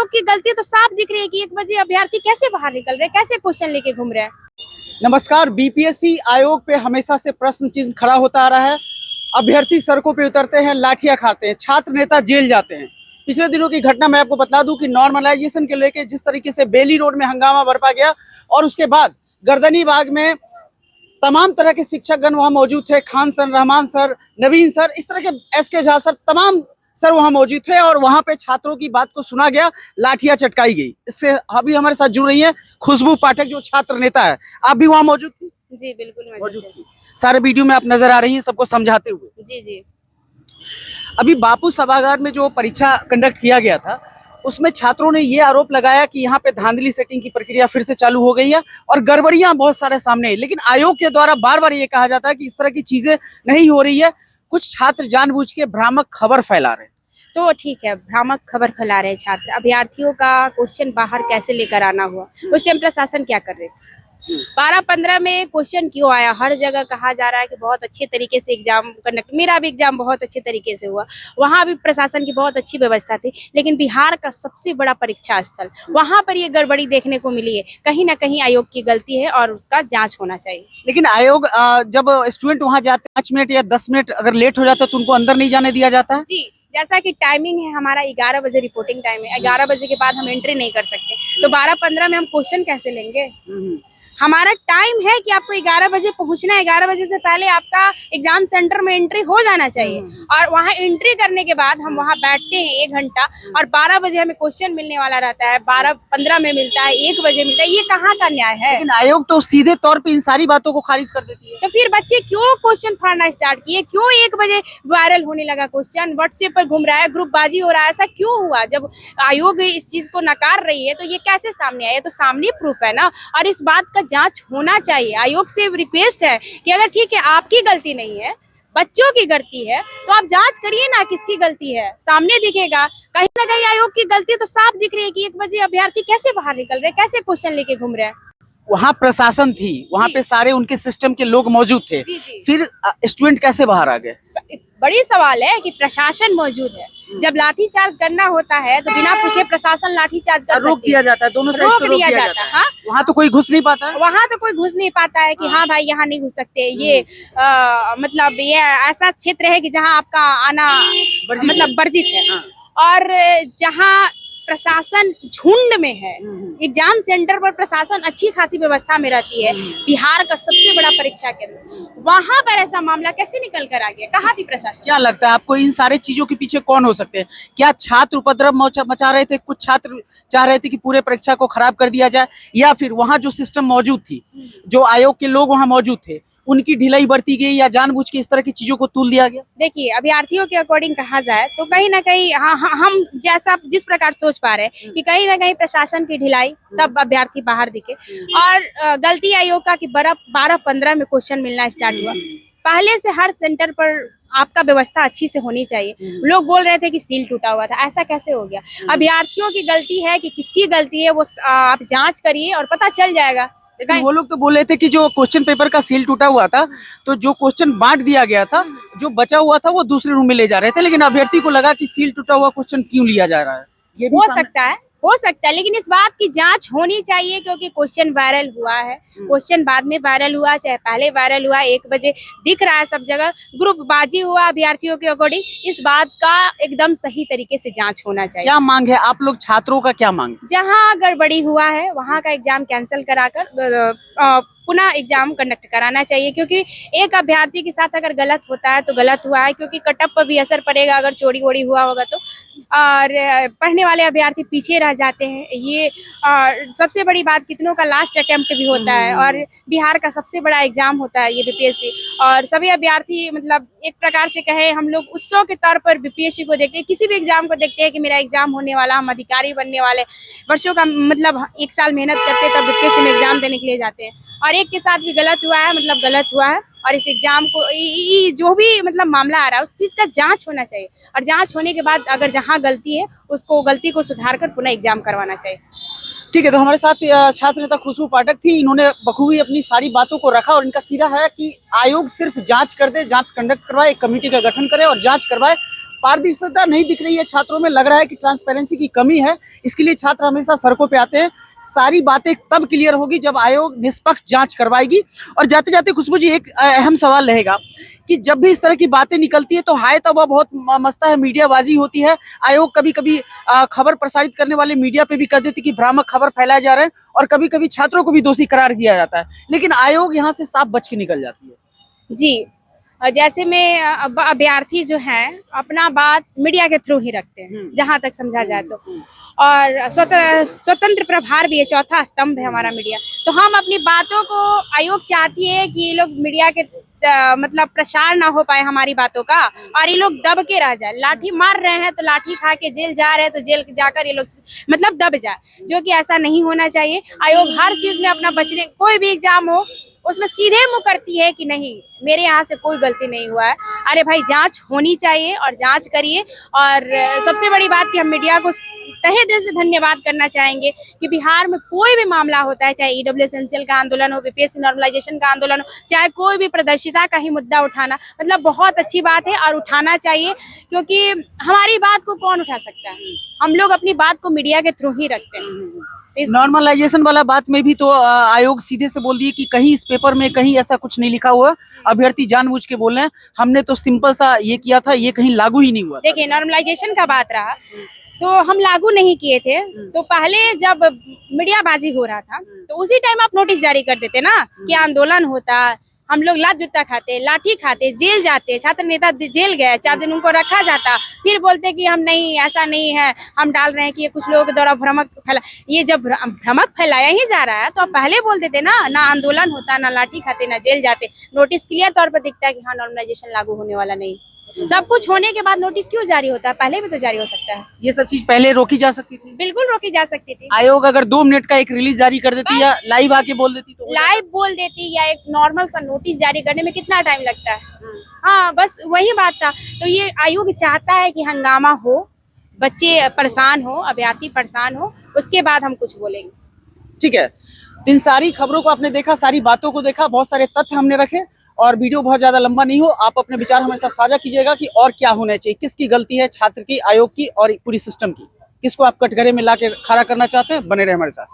आयोग की गलती तो साफ दिख रही है कि 1 बजे अभ्यर्थी कैसे बाहर निकल रहे हैं, कैसे क्वेश्चन लेके घूम रहे हैं। नमस्कार। बीपीएससी आयोग पे हमेशा से प्रश्न चिन्ह खड़ा होता आ रहा है। अभ्यर्थी सड़कों पे उतरते हैं, लाठियां खाते हैं, छात्र नेता जेल जाते हैं। पिछले दिनों की घटना मैं आपको बता दूं कि नॉर्मलाइजेशन के लेके जिस तरीके से बेली रोड में हंगामा बरपा गया और उसके बाद गर्दनी बाग में तमाम तरह के शिक्षकगण वहां मौजूद थे। खान सर, रहमान सर, नवीन सर, इस तरह के एसके झा सर, तमाम सर वहां मौजूद थे और वहां पे छात्रों की बात को सुना गया, लाठियां चटकाई गई। इससे अभी हमारे साथ जुड़ रही है खुशबू पाठक, जो छात्र नेता है। आप भी वहां मौजूद थी? जी बिल्कुल मौजूद थी। सारे वीडियो में आप नजर आ रही हैं सबको समझाते हुए। जी जी। अभी बापू सभागार में जो परीक्षा कंडक्ट किया गया था उसमें छात्रों ने ये आरोप लगाया कि यहाँ पे धांधली सेटिंग की प्रक्रिया फिर से चालू हो गई है और गड़बड़ियां बहुत सारे सामने है। लेकिन आयोग के द्वारा बार बार ये कहा जाता है कि इस तरह की चीजें नहीं हो रही है। कुछ छात्र जानबूझ के भ्रामक खबर फैला रहे हैं। तो ठीक है, भ्रामक खबर फैला रहे छात्र। अभ्यर्थियों का क्वेश्चन बाहर कैसे लेकर आना हुआ, उस टाइम प्रशासन क्या कर रहे थे? 12-15 में क्वेश्चन क्यों आया? हर जगह कहा जा रहा है कि बहुत अच्छे तरीके से एग्जाम कंडक्ट, मेरा भी एग्जाम बहुत अच्छे तरीके से हुआ, वहाँ भी प्रशासन की बहुत अच्छी व्यवस्था थी। लेकिन बिहार का सबसे बड़ा परीक्षा स्थल, वहाँ पर ये गड़बड़ी देखने को मिली है। कहीं ना कहीं आयोग की गलती है और उसका जांच होना चाहिए। लेकिन आयोग जब स्टूडेंट वहां जाते 5 मिनट या 10 मिनट अगर लेट हो जाता है तो उनको अंदर नहीं जाने दिया जाता है। जी, जैसा कि टाइमिंग है हमारा 11 बजे रिपोर्टिंग टाइम है, 11 बजे के बाद हम एंट्री नहीं कर सकते, तो 12-15 में हम क्वेश्चन कैसे लेंगे? हमारा टाइम है कि आपको 11 बजे पहुंचना है, 11 बजे से पहले आपका एग्जाम सेंटर में एंट्री हो जाना चाहिए और वहां एंट्री करने के बाद हम वहां बैठते हैं 1 घंटा और 12 बजे हमें क्वेश्चन मिलने वाला रहता है, 12-15 में मिलता है, 1 बजे मिलता है। ये कहाँ का न्याय है? लेकिन आयोग तो सीधे तौर पे इन सारी बातों को खारिज कर देती है। तो फिर बच्चे क्यों क्वेश्चन फाड़ना स्टार्ट किए? क्यों 1 बजे वायरल होने लगा क्वेश्चन, व्हाट्सएप पर घूम रहा है, ग्रुपबाजी हो रहा है? ऐसा क्यों हुआ? जब आयोग इस चीज को नकार रही है तो ये कैसे सामने आया? तो सामने प्रूफ है ना, और इस बात का जांच होना चाहिए। आयोग से रिक्वेस्ट है कि अगर ठीक है आपकी गलती नहीं है, बच्चों की गलती है, तो आप जांच करिए ना किसकी गलती है, सामने दिखेगा। कहीं ना कहीं आयोग की गलती तो साफ दिख रही है कि 1 बजे अभ्यर्थी कैसे बाहर निकल रहे हैं, कैसे क्वेश्चन लेके घूम रहे हैं। वहाँ प्रशासन थी, वहाँ पे सारे उनके सिस्टम के लोग मौजूद थे। फिर स्टूडेंट कैसे बाहर आ गए? बड़ी सवाल है कि प्रशासन मौजूद है। जब लाठीचार्ज करना होता है तो बिना पूछे प्रशासन लाठीचार्ज कर रोक दिया जाता है, दोनों साइड से रोक दिया जाता है। हाँ, वहाँ तो कोई घुस नहीं पाता है। वहाँ तो कोई घुस नहीं पाता है कि हाँ भाई यहाँ नहीं घुस सकते। ये मतलब ये ऐसा क्षेत्र है कि जहाँ आपका आना मतलब वर्जित है। और जहाँ प्रशासन झुंड में है, एग्जाम सेंटर पर प्रशासन अच्छी खासी व्यवस्था में रहती है, बिहार का सबसे बड़ा परीक्षा केंद्र, वहां पर ऐसा मामला कैसे निकल कर आ गया? कहाँ थी प्रशासन? क्या लगता है आपको इन सारे चीजों के पीछे कौन हो सकते हैं? क्या छात्र उपद्रव मचा रहे थे? कुछ छात्र चाह रहे थे कि पूरे परीक्षा को खराब कर दिया जाए, या फिर वहाँ जो सिस्टम मौजूद थी, जो आयोग के लोग वहाँ मौजूद थे, उनकी ढिलाई बरती गई, या जानबूझ के इस तरह की चीजों को तूल दिया गया? देखिए, अभ्यर्थियों के अकॉर्डिंग कहा जाए तो कहीं ना कहीं हम जैसा जिस प्रकार सोच पा रहे हैं कि कहीं ना कहीं प्रशासन की ढिलाई, तब अभ्यर्थी बाहर दिखे। और गलती आयोग का कि 12-15 में क्वेश्चन मिलना स्टार्ट हुआ। पहले से हर सेंटर पर आपका व्यवस्था अच्छी से होनी चाहिए। लोग बोल रहे थे कि सील टूटा हुआ था, ऐसा कैसे हो गया? अभ्यर्थियों की गलती है कि किसकी गलती है, वो आप जांच करिए और पता चल जाएगा। लेकिन वो लोग तो बोल रहे थे कि जो क्वेश्चन पेपर का सील टूटा हुआ था, तो जो क्वेश्चन बांट दिया गया था, जो बचा हुआ था वो दूसरे रूम में ले जा रहे थे। लेकिन अभ्यर्थी को लगा कि सील टूटा हुआ क्वेश्चन क्यों लिया जा रहा है। ये भी हो सकता है, लेकिन इस बात की जांच होनी चाहिए क्योंकि क्वेश्चन वायरल हुआ है। क्वेश्चन बाद में वायरल हुआ, चाहे पहले वायरल हुआ, 1 बजे दिख रहा है सब जगह, ग्रुपबाजी हुआ अभ्यर्थियों के अकॉर्डिंग। इस बात का एकदम सही तरीके से जांच होना चाहिए। क्या मांग है आप लोग छात्रों का? क्या मांग? जहाँ गड़बड़ी हुआ है वहाँ का एग्जाम कैंसिल कराकर पुनः एग्जाम कंडक्ट कराना चाहिए, क्योंकि एक अभ्यर्थी के साथ अगर गलत होता है तो गलत हुआ है, क्योंकि कटअप पर भी असर पड़ेगा अगर चोरी वोरी हुआ होगा तो। और पढ़ने वाले अभ्यर्थी पीछे रह जाते हैं। ये सबसे बड़ी बात, कितनों का लास्ट अटेम्प्ट भी होता है और बिहार का सबसे बड़ा एग्जाम होता है ये बीपीएससी। और सभी अभ्यर्थी मतलब एक प्रकार से कहे हम लोग उत्सव के तौर पर बीपीएससी को देखते हैं, किसी भी एग्जाम को देखते हैं कि मेरा एग्जाम होने वाला, हम अधिकारी बनने वाले, वर्षों का मतलब 1 साल मेहनत करते तब बीपीएससी में एग्जाम देने के लिए जाते हैं। और एक के साथ भी गलत हुआ है, मतलब गलत हुआ है। और इस एग्जाम को जो भी मतलब मामला आ रहा है उस चीज का जांच होना चाहिए, और जांच होने के बाद अगर जहां गलती है उसको गलती को सुधार कर पुनः एग्जाम करवाना चाहिए। ठीक है, तो हमारे साथ छात्र नेता खुशबू पाठक थी। इन्होंने बखूबी अपनी सारी बातों को रखा और इनका सीधा है कि आयोग सिर्फ जांच कर दे, जांच कंडक्ट करवाए, एक कमेटी का गठन करे और जांच करवाए। पारदर्शिता नहीं दिख रही है छात्रों में, लग रहा है कि ट्रांसपेरेंसी की कमी है। इसके लिए छात्र हमेशा सड़कों पे आते हैं। सारी बातें तब क्लियर होगी जब आयोग निष्पक्ष जांच करवाएगी। और जाते जाते खुशबू जी, एक अहम सवाल रहेगा कि जब भी इस तरह की बातें निकलती है तो हाय तौबा बहुत मस्ता है, मीडियाबाजी होती है। आयोग कभी कभी खबर प्रसारित करने वाले मीडिया पे भी कह देती कि भ्रामक खबर फैलाए जा रहे हैं, और कभी कभी छात्रों को भी दोषी करार दिया जाता है, लेकिन आयोग यहाँ से साफ बच के निकल जाती है। जी, जैसे में अभ्यर्थी जो हैं अपना बात मीडिया के थ्रू ही रखते हैं, जहां तक समझा जाए तो। और स्वतंत्र प्रभार भी है, चौथा स्तंभ है हमारा मीडिया। तो हम अपनी बातों को, आयोग चाहती है कि ये लोग मीडिया के मतलब प्रसार ना हो पाए हमारी बातों का, और ये लोग दब के रह जाए। लाठी मार रहे हैं तो लाठी खा के जेल जा रहे हैं तो जेल जाकर ये लोग मतलब दब जाए, जो कि ऐसा नहीं होना चाहिए। आयोग हर चीज में अपना बचने, कोई भी एग्जाम हो उसमें सीधे मुंह करती है कि नहीं मेरे यहाँ से कोई गलती नहीं हुआ है। अरे भाई, जांच होनी चाहिए और जांच करिए। और सबसे बड़ी बात कि हम मीडिया को तहे दिल से धन्यवाद करना चाहेंगे कि बिहार में कोई भी मामला होता है, चाहे ईडब्ल्यू एसेंशियल का आंदोलन हो, बीपीएससी नॉर्मलाइजेशन का आंदोलन हो, चाहे कोई भी प्रदर्शिता का ही मुद्दा उठाना, मतलब बहुत अच्छी बात है और उठाना चाहिए, क्योंकि हमारी बात को कौन उठा सकता है। हम लोग अपनी बात को मीडिया के थ्रू ही रखते हैं। नॉर्मलाइजेशन वाला बात में भी तो आयोग सीधे से बोल दिए कि कहीं इस पेपर में कहीं ऐसा कुछ नहीं लिखा हुआ, अभ्यर्थी जानबूझ के बोल रहे हैं, हमने तो सिंपल सा ये किया था, ये कहीं लागू ही नहीं हुआ। देखिए, नॉर्मलाइजेशन का बात रहा तो हम लागू नहीं किए थे। तो पहले जब मीडियाबाजी हो रहा था तो उसी टाइम आप नोटिस जारी कर देते ना कि आंदोलन होता, हम लोग लात जूता खाते, लाठी खाते, जेल जाते, छात्र नेता जेल गए, 4 दिन उनको रखा जाता, फिर बोलते कि हम नहीं, ऐसा नहीं है, हम डाल रहे हैं कि ये कुछ लोगों के द्वारा भ्रमक फैला। ये जब भ्रमक फैलाया ही जा रहा है तो आप पहले बोल देते ना आंदोलन होता, ना लाठी खाते, ना जेल जाते। नोटिस क्लियर तौर पर दिखता है कि हाँ, नॉर्मलाइजेशन लागू होने वाला नहीं। सब कुछ होने के बाद नोटिस क्यों जारी होता है? पहले भी तो जारी हो सकता है। ये सब चीज पहले रोकी जा सकती थी, बिल्कुल रोकी जा सकती थी। आयोग अगर 2 मिनट का एक रिलीज जारी कर देती या लाइव आके बोल देती तो लाइव बोल देती या एक नॉर्मल सा नोटिस जारी करने में कितना टाइम लगता है? हाँ, बस वही बात था। तो ये आयोग चाहता है कि हंगामा हो, बच्चे परेशान हो, अभ्यर्थी परेशान हो, उसके बाद हम कुछ बोलेंगे। ठीक है। इन सारी खबरों को आपने देखा, सारी बातों को देखा, बहुत सारे तथ्य हमने रखे, और वीडियो बहुत ज्यादा लंबा नहीं हो। आप अपने विचार हमारे साथ साझा कीजिएगा कि और क्या होना चाहिए, किसकी गलती है, छात्र की, आयोग की, और पूरी सिस्टम की, किसको आप कटघरे में ला के खड़ा करना चाहते हैं। बने रहे हमारे साथ।